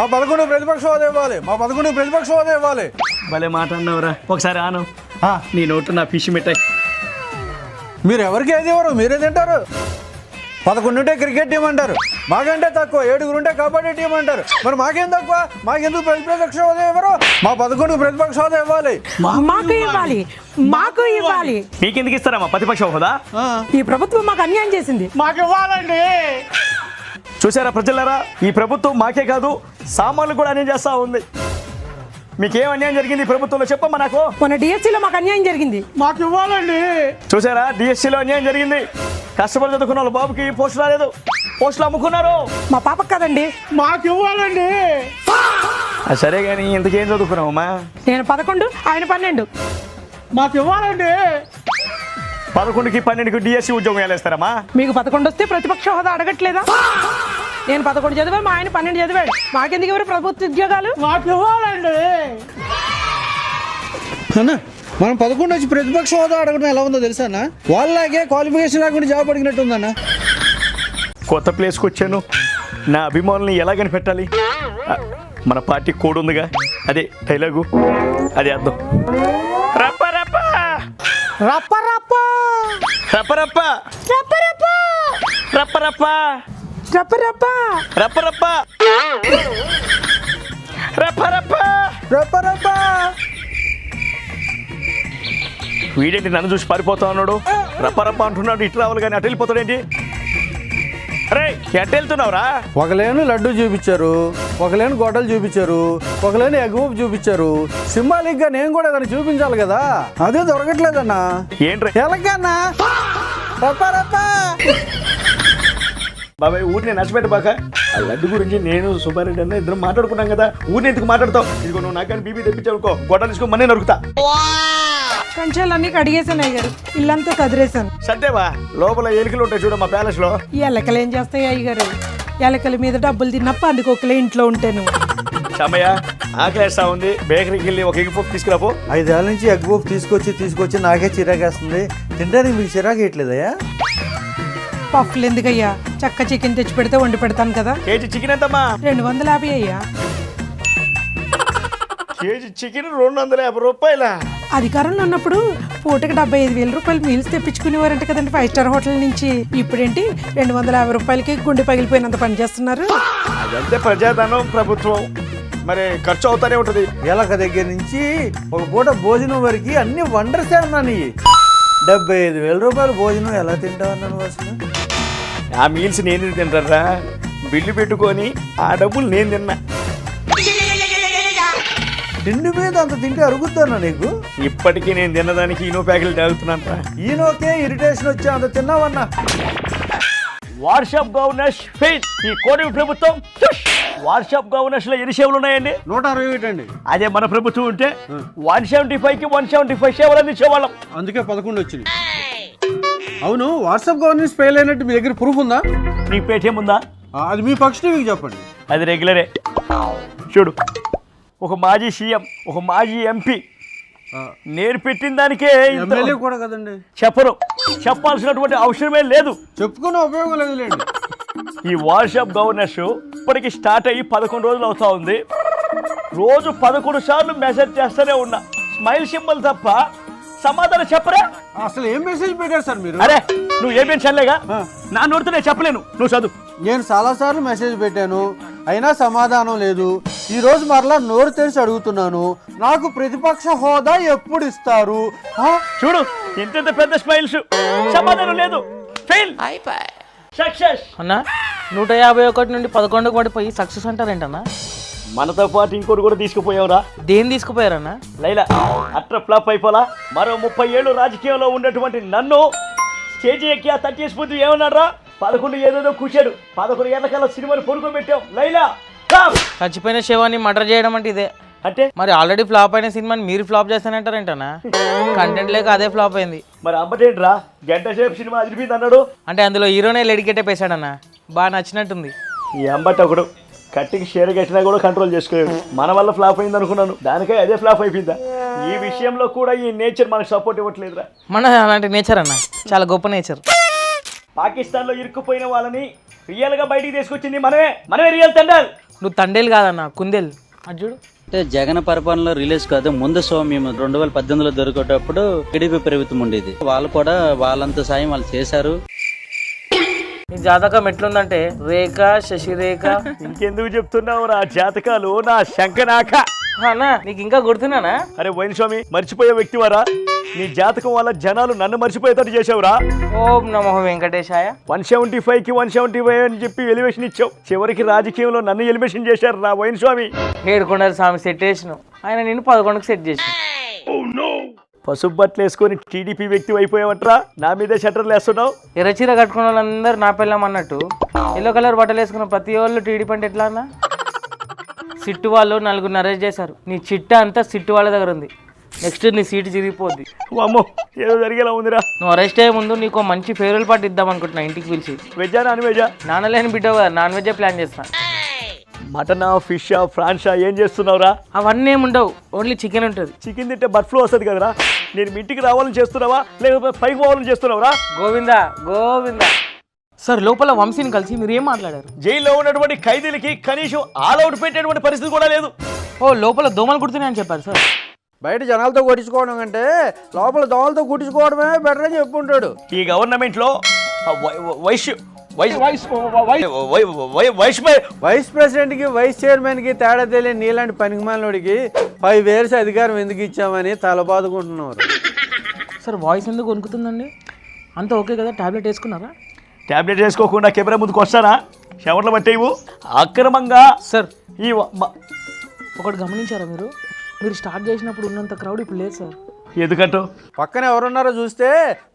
మా 11 ప్రతిపక్ష హోదా ఇవ్వాలి, మా 11 ప్రతిపక్ష హోదా ఇవ్వాలి. భలే మాట అన్నవరా. ఒకసారి ఆను నీ నోటు నా ఫిష్ మిఠాయి. మీరు ఎవరికి ఏది ఇవ్వరు, మీరే తింటారు. 11 ఉంటే క్రికెట్ టీం అంటారు, మాకంటే తక్కువ 7 ఉంటే కబడ్డీ టీం అంటారు. మరి మాకేం తక్కువ? మాకెందుకు ప్రతిపక్ష హోదా ఇవ్వరు? మా 11 ప్రతిపక్ష హోదా ఇవ్వాలి. మాకు ఇవ్వాలి, మాకు ఇవ్వాలి. మీకెందుకు ఇస్తారమ్మా ప్రతిపక్ష హోదా? ఈ ప్రభుత్వం మాకు అన్యాయం చేసింది, మాకు ఇవ్వాలండి. చూసారా ప్రజలారా, ఈ ప్రభుత్వం మాకే కాదు సామాన్లు కూడా అన్యాయం చేస్తా ఉంది. మీకేం అన్యాయం జరిగింది ఈ ప్రభుత్వంలో చెప్పమ్మా నాకు. మన డిఎస్సీలో మాకు అన్యాయం జరిగింది, మాకు ఇవ్వాలండి. చూసారా, డిఎస్సీలో అన్యాయం జరిగింది. కష్టపడి చదువుకున్న వాళ్ళ బాబుకి పోస్టులు రాలేదు, పోస్టులు అమ్ముకున్నారు. మా పాపకు కదండి, మాకు ఇవ్వాలండి. సరే కానీ ఇంతకేం చదువుకున్నావమ్మా? నేను 11, ఆయన 12. మాకు ఇవ్వాలండి. 11కి 12కి డిఎస్సీ ఉద్యోగం వేలేస్తారమ్మా? మీకు 11 వస్తే ప్రతిపక్ష హోదా అడగట్లేదా? నేను 11 చదివాను, మా ఆయన 12 చదివాడు. మాకెందుకు ఎవరు ప్రభుత్వ ఉద్యోగాలు? మాకు ఇవ్వాలండి. మనం 11 వచ్చి ప్రతిపక్ష హోదా అడగడం ఎలా ఉందో తెలుసా అన్న? వాళ్ళలాగే క్వాలిఫికేషన్ లేకుండా జాబ్ అడిగినట్టు ఉందన్న. కొత్త ప్లేస్కి వచ్చాను, నా అభిమానుల్ని ఎలా కనిపెట్టాలి? మన పార్టీ కోడ్ ఉందిగా, అదే డైలాగు, అదే అర్థం. రప్ప రప్ప రప్ప రప్ప రప్ప రప్ప రప్ప రప్ప రప్ప రప్ప రప్ప రప్ప రప్ప రప్ప రప్ప రప్ప రప్ప రప్ప. వీడేంటి నన్ను చూసి పారిపోతా ఉన్నాడు? రప్ప రప్ప అంటున్నాడు, ఇటు రావాలి కానీ అటు వెళ్ళిపోతాడేంటి? అరే ఎటు వెళ్తున్నావురా? ఒకలేను లడ్డు చూపించారు, ఒకలేను గొడ్డలు చూపించారు, ఒకలేను ఎగువ చూపించారు. సింబాలిక్ గా నేను కూడా దాన్ని చూపించాలి కదా, అదే దొరకట్లేదన్నా. ఏంట్రా ఎలాగన్నా? రప్ప రప్ప. బాబాయ్ ఊరిని నచ్చబెట్టబాక. ఆ లడ్డు గురించి నేను సుబ్బారెడ్డి అన్న ఇద్దరం మాట్లాడుకున్నాం కదా, ఊరిని ఎందుకు మాట్లాడతావు? ఇదిగో నువ్వు నాకని బీబీ తెప్పించావు అనుకో, గొడ్డలు తీసుకొని మనే నరుకుతా. కంచాలన్నీ కడిగేసాను అయ్యారు, ఇల్లంతా కదిరేసాను. సత్యవా లోపల ఎలికలు ఉంటాయి చూడ మా ప్యాలెస్ లో. ఎలకలు ఏం చేస్తాయి అయ్యగారు? ఎలకల మీద డబ్బులు తిన్నప్ప అందుకోకలే ఇంట్లో ఉంటాను. సమయ ఆకలేస్తా ఉంది, బేకరీకి వెళ్ళి ఒక ఎగ్ పప్పు తీసుకురాపో. 5 ఏళ్ళ నుంచి ఎగ్ పప్పు తీసుకొచ్చి నాకే చిరాకేస్తుంది. తింటానికి మీకు చిరాకు ఇట్లేదయ్యా? పఫ్లు ఎందుకయ్యా? చక్క చికెన్ తెచ్చి పెడితే వండి పెడతాను కదా. కేజీ చికెన్ ఎంతమ్మా? 250 అయ్యా. కేజీ చికెన్ 250 రూపాయల? అధికారంలో ఉన్నప్పుడు పూటకి 75,000 రూపాయలు మీల్స్ తెప్పించుకునేవారంట కదండి 5 స్టార్ హోటల్ నుంచి. ఇప్పుడేంటి 250 రూపాయలకి గుండె పగిలిపోయినంత పని చేస్తున్నారు. అదంతే ప్రజాధనం ప్రభుత్వం, మరి ఖర్చు అవుతానే ఉంటది. ఎలక దగ్గర నుంచి ఒక పూట భోజనం వరకు అన్ని వండర్సే అన్నాను. 75,000 రూపాయలు భోజనం ఎలా తింటావన్నాను అసలు? ఆ మీల్స్ నేను తింటారా? బిల్లు పెట్టుకొని ఆ డబ్బులు నేను తిన్నా. తిండి మీద అంత తింటే అరుగుతానా నీకు? ఇప్పటికీ నేను తిన్నదానికి ఈనో ప్యాకెట్లు తాగుతున్నా. ఈయనోకే ఇరిటేషన్ వచ్చి అంత తిన్నావన్నా. WhatsApp governors fail. ఈ కోడి ప్రభుత్వం వాట్సాప్ గవర్నర్స్ లో ఎన్ని సేవలు ఉన్నాయండి? 160 అండి. అదే మన ప్రభుత్వం ఉంటే 175కి 175 సేవలు అందించేవాళ్ళం. అందుకే 11 వచ్చింది. అవును, వాట్సాప్ గవర్నెన్స్ ఫెయిల్ అయినట్టు మీ దగ్గర ప్రూఫ్ ఉందా? నీకు పేటీఎం ఉందా? అది మీ పక్ష టీవీకి చెప్పండి. అది రెగ్యులరే. చూడు, ఒక మాజీ సీఎం, ఒక మాజీ ఎంపీ నేను పెట్టిన దానికే ఎమ్మెల్యే కూడా కదండి. చెప్పాల్సినటువంటి అవసరమే లేదు, చెప్పుకునే ఉపయోగం లేదులేండి. ఈ వాట్సాప్ గవర్నర్స్ ఇప్పటికి స్టార్ట్ అయ్యి 11 రోజులు అవుతా ఉంది. రోజు 11 సార్లు మెసేజ్ చేస్తూనే ఉన్నా, స్మైల్ సింబల్ తప్ప సమాధానం చెప్పరా? అసలు ఏం మెసేజ్ పెట్టారు సార్ మీరు? అరే నువ్వు ఏం చల్లేగా, నా నోటితో నేను చెప్పలేను, నువ్వు చదువు. నేను చాలా సార్లు మెసేజ్ పెట్టాను, అయినా సమాధానం లేదు. ఈ రోజు మరలా నోరు తెరిచి అడుగుతున్నాను, నాకు ప్రతిపక్ష హోదా ఎప్పుడు ఇస్తారు? చూడు, ఇంత పెద్ద స్మైల్స్, సమాధానం లేదు. ఫెయిల్. సక్సెస్ అన్నా 151 నుండి 11కు పడిపోయి సక్సెస్ అంటారేంటన్నా? మనతో పాటు ఇంకోటి కూడా తీసుకుపోయావురా. దేని తీసుకుపోయారన్నా? లైలా అట్ర ఫ్లాప్ అయిపోలా. మరో 30 ఏళ్ళు రాజకీయంలో ఉన్నటువంటి నన్ను స్టేజ్ ఎక్కి ఆ 30 స్పూర్తి ఏమన్నారా? 11 ఏదేదో కూర్చాడు, 11 ఏళ్ల కాలం సినిమాని పొడుకోబెట్టాం. లైలా చచ్చిపోయిన శవాన్ని మర్డర్ చేయడం అంటే ఇదే అంటే? మరి ఆల్రెడీ ఫ్లాప్ అయిన సినిమాని మీరు ఫ్లాప్ చేస్తానంటారేంటన్నా? కంటెంట్ లేక అదే ఫ్లాప్ అయింది. మరి అమ్మటేంట్రా, గంట సేపు సినిమా అదిరిపోయింది అన్నాడు. అంటే అందులో హీరోనే లెడికెట్టే పేసాడన్నా, బాగా నచ్చినట్టుంది. ఈ అంబట్ ఒకడు కట్టికి షేర్ కట్టినా కూడా కంట్రోల్ చేసుకోలేడు. మన వల్ల ఫ్లాప్ అయింది అనుకున్నాను, దానికే అదే ఫ్లాప్ అయిపోయిందా? ఈ విషయంలో కూడా ఈ నేచర్ మనకు సపోర్ట్ ఇవ్వట్లేదురా. మన అలాంటి నేచర్ అన్న, చాలా గొప్ప నేచర్. పాకిస్తాన్లో ఇరుక్కుపోయిన వాళ్ళని రియల్గా బయటికి తీసుకొచ్చింది మనమే రియల్ తండాల్. నువ్వు తండేలు కాదన్న కుందేలు అది చూడు. అంటే జగన్ పరిపాలనలో రిలీజ్ కాదు ముందు షో మేము 2018లో దొరికేటప్పుడు టీడీపీ ప్రభుత్వం ఉండేది. వాళ్ళు కూడా వాళ్ళంత సాయం వాళ్ళు చేశారు. నీ జాతకం ఎట్లుందంటే రేఖ శశిరేఖ. ఇంకెందుకు చెప్తున్నావు రా జాతకాలు నా శంకనాక. అన్న నీకు ఇంకా గుర్తున్నానా? అరే వైన్ స్వామి మర్చిపోయే వ్యక్తివారా? నీ జాతకం వల్ల జనాలు నన్ను మర్చిపోయేటట్టు చేసావురా. ఓం నమో వెంకటేశాయ. 175కి 175 అని చెప్పి ఎలివేషన్ ఇచ్చావు. చివరికి రాజకీయంలో నన్ను ఎలివేషన్ చేశారు రా వైన్ స్వామి. ఏడుకొండల స్వామి సెట్ చేసినావు, ఆయన నేను 11కి సెట్ చేసిన. పసుపు బట్టలు వేసుకొని టీడీపీ వ్యక్తి అయిపోయావంటరా, నా మీదే షట్టర్లు వేస్తున్నావు. ఎర్రచీర కట్టుకున్న వాళ్ళందరూ నా పెళ్ళాం అన్నట్టు ఎల్లో కలర్ బట్టలు వేసుకున్న ప్రతి వాళ్ళు టీడీపీ అంటే ఎట్లా అన్న? సిట్టు వాళ్ళు 4 అరెస్ట్ చేశారు. నీ చిట్ట అంతా సిట్టు వాళ్ళ దగ్గర ఉంది. నెక్స్ట్ నీ సీటు చిరిగిపోద్ది. అమ్మో ఏదో జరిగేలా ఉందిరా. నువ్వు అరెస్ట్ అయ్యే ముందు నీకు మంచి ఫేవరెల్ పార్టీ ఇద్దాం అనుకుంటున్నా ఇంటికి పిలిచి. వెజ్జా నాన్ వెజ్జా? నాన్నలేని బిడ్డ కదా, నాన్ వెజ్జే ప్లాన్ చేస్తా. మటనా ఫిషా ఫ్రాన్సా ఏం చేస్తున్నావురా? అవన్నీ ఏమి ఉండవు, ఓన్లీ చికెన్ ఉంటుంది. చికెన్ తింటే బర్డ్ ఫ్లూ వస్తుంది కదరా. నేను మీ ఇంటికి రావాలని చేస్తున్నావా లేకపోతే పైకి పోవాలని చేస్తున్నావురా? గోవిందా గోవిందా. సార్ లోపల వంశీని కలిసి మీరు ఏం మాట్లాడారు? జైల్లో ఉన్నటువంటి ఖైదీలకి కనీసం ఆల్ అవుట్ పెట్టేటువంటి పరిస్థితి కూడా లేదు. ఓ లోపల దోమలు కుడుతున్నాయని చెప్పారు సార్. బయట జనాలతో కొట్టించుకోవడం కంటే లోపల దోమలతో కుట్టించుకోవడమే బెటర్ అని చెప్పుకుంటాడు. ఈ గవర్నమెంట్లో వైస్ ప్రెసిడెంట్కి వైస్ చైర్మన్కి తేడా తెలియని నీలాంటి పనికిమాలినోడికి 5 years అధికారం ఎందుకు ఇచ్చామని తలబాదుకుంటున్నారు. సార్ వాయిస్ ఎందుకు వణుకుతుందండి? అంతా ఓకే కదా? టాబ్లెట్ వేసుకున్నారా? టాబ్లెట్ వేసుకోకుండా కెమెరా ముందుకు వస్తానా? శవర్లు పట్టేవు అక్రమంగా. సార్ ఈ ఒకటి గమనించారా మీరు? మీరు స్టార్ట్ చేసినప్పుడు ఉన్నంత క్రౌడ్ ఇప్పుడు లేదు సార్. ఎందుకంటో పక్కన ఎవరున్నారో చూస్తే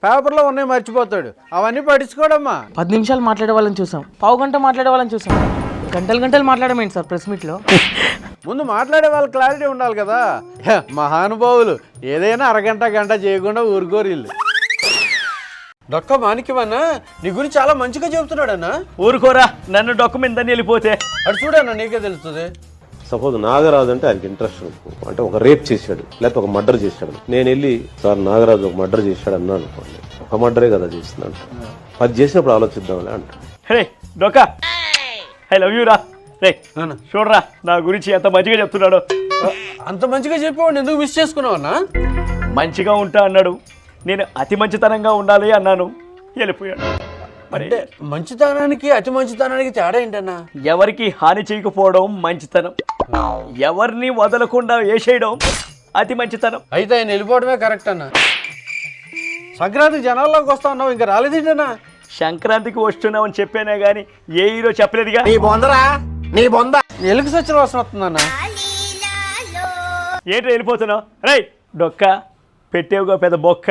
పేపర్లో ఉన్నాయి మర్చిపోతాడు. అవన్నీ పట్టించుకోడమ్మా. 10 నిమిషాలు మాట్లాడే వాళ్ళని చూసాం, పావు గంట మాట్లాడే వాళ్ళని చూసాం, గంటలు మాట్లాడమేంటి సార్ ప్రెస్ మీట్లో? ముందు మాట్లాడే వాళ్ళ క్లారిటీ ఉండాలి కదా. మహానుభావులు ఏదైనా అరగంట గంట చేయకుండా ఊరుకోరు వీళ్ళు. డొక్క మాణిక్యమన్నా నీ గురించి చాలా మంచిగా చెబుతున్నాడన్నా. ఊరుకోరా, నన్ను డాక్యుమెంట్ వెళ్ళిపోతే అటు చూడన్నా నీకే తెలుస్తుంది. సపోజ్ నాగరాజు అంటే ఆయనకి ఇంట్రెస్ట్ అంటే ఒక రేప్ చేశాడు లేకపోతే ఒక మర్డర్ చేశాడు. నేను వెళ్ళి సార్ నాగరాజు ఒక మర్డర్ చేశాడు అన్నా అనుకోండి, ఒక మర్డరే కదా చేస్తుందంట, అది చేసినప్పుడు ఆలోచిద్దాంలే అంట. రే డొక్క ఐ లవ్ యూ రా. రే చూడరా నా గురించి ఎంత మంచిగా చెప్తున్నాడు. అంత మంచిగా చెప్పేవాడిని ఎందుకు మిస్ చేసుకున్నావు అన్నా? మంచిగా ఉంటా అన్నాడు, నేను అతి మంచితనంగా ఉండాలి అన్నాను, వెళ్ళిపోయాడు. అంటే మంచితనానికి అతి మంచితనానికి తేడా ఏంటన్నా? ఎవరికి హాని చేయకపోవడం మంచితనం, ఎవరిని వదలకుండా వేసేయడం అతి మంచితనం. అయితే ఆయన వెళ్ళిపోవడమే కరెక్ట్ అన్న. సంక్రాంతికి జనాల్లోకి వస్తా ఉన్నావు, ఇంకా రాలేదేంటన్నా? సంక్రాంతికి వస్తున్నామని చెప్పానే గాని ఏ హీరో చెప్పలేదుగా. ఎలుగు సచ్చిన వాసన వస్తుందన్నా. ఏంటో వెళ్ళిపోతున్నావు? రైట్ డొక్క పెట్టేవుగా పెద్ద బొక్క.